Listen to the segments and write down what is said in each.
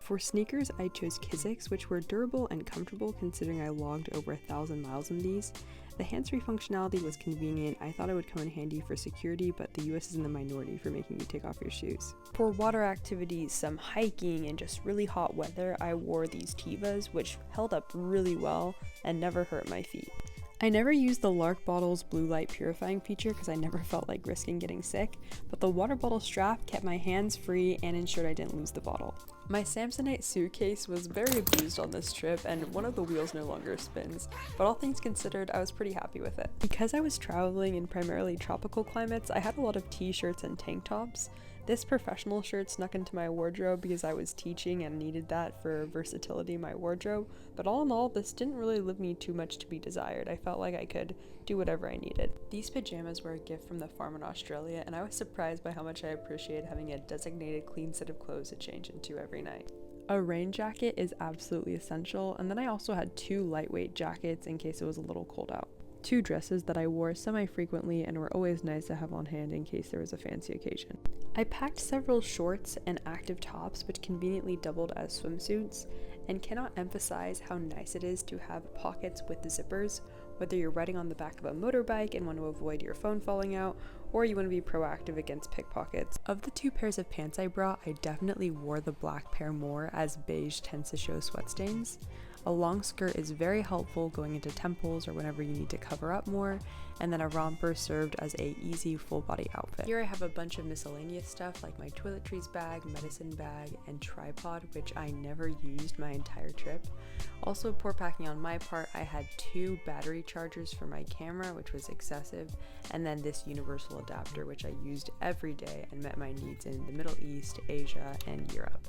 For sneakers, I chose Kizik's, which were durable and comfortable considering I logged over 1,000 miles in these. The hands-free functionality was convenient. I thought it would come in handy for security, but the US is in the minority for making you take off your shoes. For water activities, some hiking, and just really hot weather, I wore these Tevas, which held up really well and never hurt my feet. I never used the Lark bottle's blue light purifying feature because I never felt like risking getting sick, but the water bottle strap kept my hands free and ensured I didn't lose the bottle. My Samsonite suitcase was very abused on this trip and one of the wheels no longer spins, but all things considered, I was pretty happy with it. Because I was traveling in primarily tropical climates, I had a lot of t-shirts and tank tops. This professional shirt snuck into my wardrobe because I was teaching and needed that for versatility in my wardrobe, but all in all, this didn't really leave me too much to be desired. I felt like I could do whatever I needed. These pajamas were a gift from the farm in Australia, and I was surprised by how much I appreciated having a designated clean set of clothes to change into every night. A rain jacket is absolutely essential, and then I also had 2 lightweight jackets in case it was a little cold out. 2 dresses that I wore semi-frequently and were always nice to have on hand in case there was a fancy occasion. I packed several shorts and active tops which conveniently doubled as swimsuits, and cannot emphasize how nice it is to have pockets with the zippers, whether you're riding on the back of a motorbike and want to avoid your phone falling out, or you want to be proactive against pickpockets. Of the 2 pairs of pants I brought, I definitely wore the black pair more as beige tends to show sweat stains. A long skirt is very helpful going into temples or whenever you need to cover up more, and then a romper served as a easy full body outfit. Here I have a bunch of miscellaneous stuff like my toiletries bag, medicine bag, and tripod, which I never used my entire trip. Also poor packing on my part, I had 2 battery chargers for my camera, which was excessive, and then this universal adapter, which I used every day and met my needs in the Middle East, Asia, and Europe.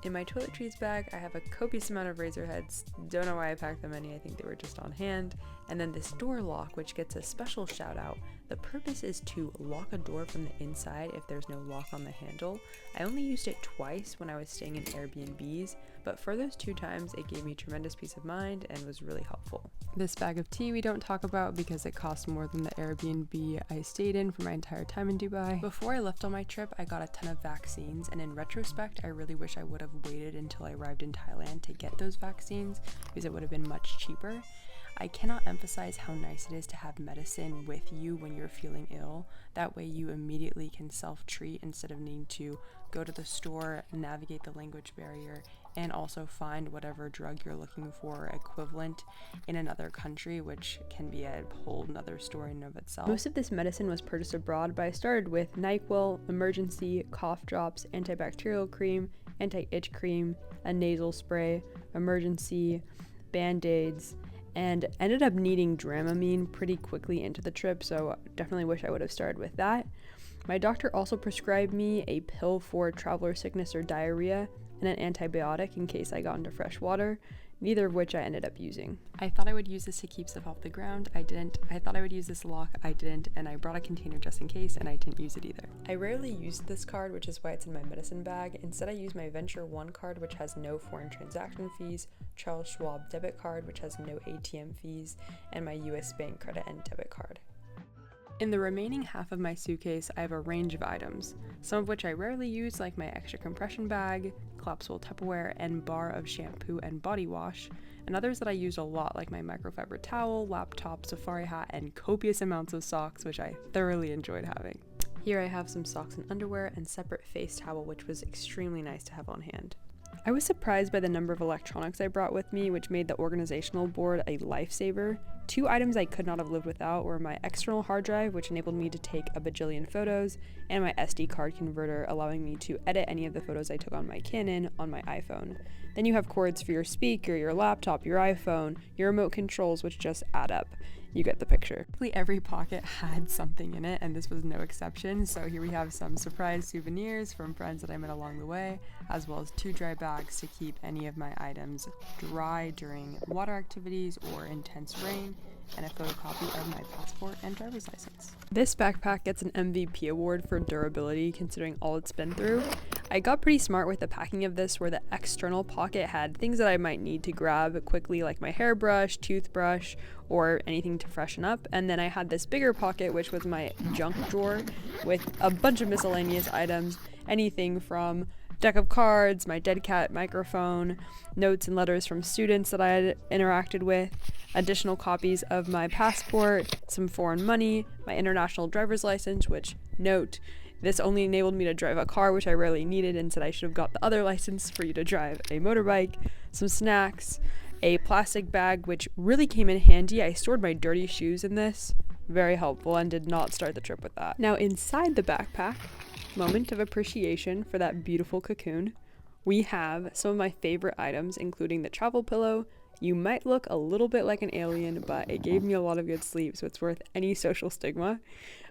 In my toiletries bag, I have a copious amount of razor heads. Don't know why I packed them any, I think they were just on hand. And then this door lock, which gets a special shout out. The purpose is to lock a door from the inside if there's no lock on the handle. I only used it twice when I was staying in Airbnbs, but for those 2 times, it gave me tremendous peace of mind and was really helpful. This bag of tea we don't talk about because it cost more than the Airbnb I stayed in for my entire time in Dubai. Before I left on my trip, I got a ton of vaccines, and in retrospect, I really wish I would have waited until I arrived in Thailand to get those vaccines because it would have been much cheaper. I cannot emphasize how nice it is to have medicine with you when you're feeling ill. That way you immediately can self-treat instead of needing to go to the store, navigate the language barrier, and also find whatever drug you're looking for equivalent in another country, which can be a whole nother story in and of itself. Most of this medicine was purchased abroad, but I started with NyQuil, emergency, cough drops, antibacterial cream, anti-itch cream, a nasal spray, emergency, band-aids, and ended up needing Dramamine pretty quickly into the trip, so definitely wish I would have started with that. My doctor also prescribed me a pill for traveler sickness or diarrhea and an antibiotic in case I got into fresh water, neither of which I ended up using. I thought I would use this to keep stuff off the ground. I didn't. I thought I would use this lock. I didn't, and I brought a container just in case, and I didn't use it either. I rarely used this card, which is why it's in my medicine bag. Instead, I used my Venture One card, which has no foreign transaction fees, Charles Schwab debit card, which has no ATM fees, and my US Bank credit and debit card. In the remaining half of my suitcase, I have a range of items, some of which I rarely use, like my extra compression bag, collapsible Tupperware, and bar of shampoo and body wash, and others that I use a lot, like my microfiber towel, laptop, safari hat, and copious amounts of socks, which I thoroughly enjoyed having. Here I have some socks and underwear and separate face towel, which was extremely nice to have on hand. I was surprised by the number of electronics I brought with me, which made the organizational board a lifesaver. 2 items I could not have lived without were my external hard drive, which enabled me to take a bajillion photos, and my SD card converter, allowing me to edit any of the photos I took on my Canon on my iPhone. Then you have cords for your speaker, your laptop, your iPhone, your remote controls, which just add up. You get the picture. Every pocket had something in it, and this was no exception. So here we have some surprise souvenirs from friends that I met along the way, as well as 2 dry bags to keep any of my items dry during water activities or intense rain, and a photocopy of my passport and driver's license. This backpack gets an MVP award for durability considering all it's been through. I got pretty smart with the packing of this, where the external pocket had things that I might need to grab quickly, like my hairbrush, toothbrush, or anything to freshen up, and then I had this bigger pocket, which was my junk drawer with a bunch of miscellaneous items, anything from deck of cards, my dead cat microphone, notes and letters from students that I had interacted with, additional copies of my passport, some foreign money, my international driver's license, which, note, this only enabled me to drive a car, which I rarely needed, and said I should have got the other license for you to drive a motorbike, some snacks, a plastic bag, which really came in handy. I stored my dirty shoes in this. Very helpful, and did not start the trip with that. Now inside the backpack, moment of appreciation for that beautiful cocoon, we have some of my favorite items, including the travel pillow. You might look a little bit like an alien, but it gave me a lot of good sleep, so it's worth any social stigma.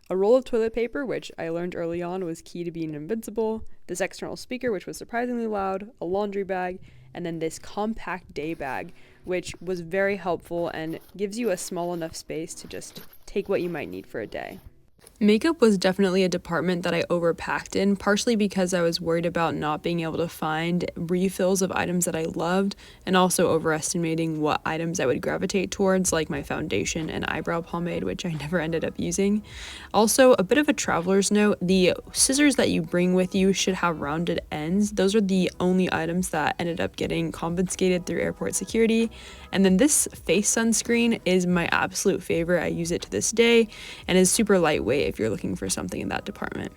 A roll of toilet paper, which I learned early on was key to being invincible, this external speaker, which was surprisingly loud, a laundry bag, and then this compact day bag, which was very helpful and gives you a small enough space to just take what you might need for a day. Makeup was definitely a department that I overpacked in, partially because I was worried about not being able to find refills of items that I loved, and also overestimating what items I would gravitate towards, like my foundation and eyebrow pomade, which I never ended up using. Also, a bit of a traveler's note, the scissors that you bring with you should have rounded ends. Those are the only items that ended up getting confiscated through airport security. And then this face sunscreen is my absolute favorite. I use it to this day and is super lightweight if you're looking for something in that department.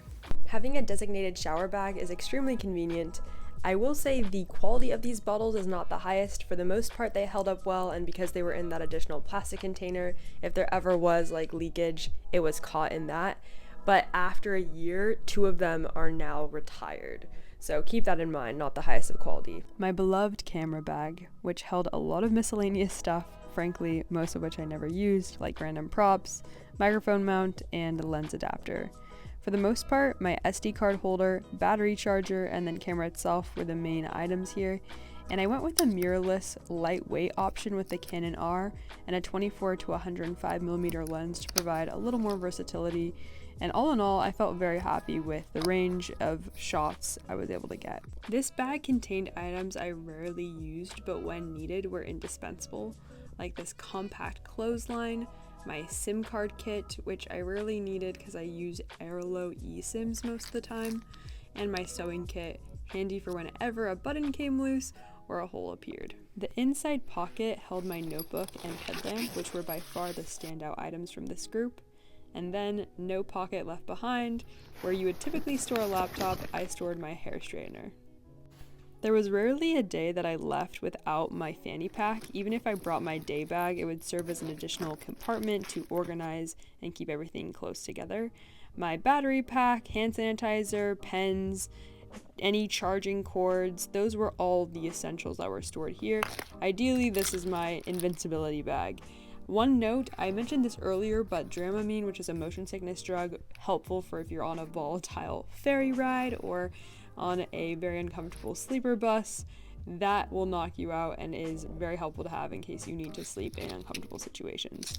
Having a designated shower bag is extremely convenient. I will say the quality of these bottles is not the highest. For the most part, they held up well, and because they were in that additional plastic container, if there ever was like leakage, it was caught in that. But after a year, 2 of them are now retired. So keep that in mind, not the highest of quality. My beloved camera bag, which held a lot of miscellaneous stuff, frankly, most of which I never used, like random props, microphone mount, and a lens adapter. For the most part, my SD card holder, battery charger, and then camera itself were the main items here. And I went with a mirrorless, lightweight option with the Canon R and a 24 to 105mm lens to provide a little more versatility. And all in all, I felt very happy with the range of shots I was able to get. This bag contained items I rarely used, but when needed were indispensable, like this compact clothesline, my SIM card kit, which I rarely needed because I use Airlo eSIMs most of the time, and my sewing kit, handy for whenever a button came loose or a hole appeared. The inside pocket held my notebook and headlamp, which were by far the standout items from this group. And then, no pocket left behind. Where you would typically store a laptop, I stored my hair straightener. There was rarely a day that I left without my fanny pack. Even if I brought my day bag, it would serve as an additional compartment to organize and keep everything close together. My battery pack, hand sanitizer, pens, any charging cords, those were all the essentials that were stored here. Ideally, this is my invincibility bag. One note, I mentioned this earlier, but Dramamine, which is a motion sickness drug, helpful for if you're on a volatile ferry ride or on a very uncomfortable sleeper bus, that will knock you out and is very helpful to have in case you need to sleep in uncomfortable situations.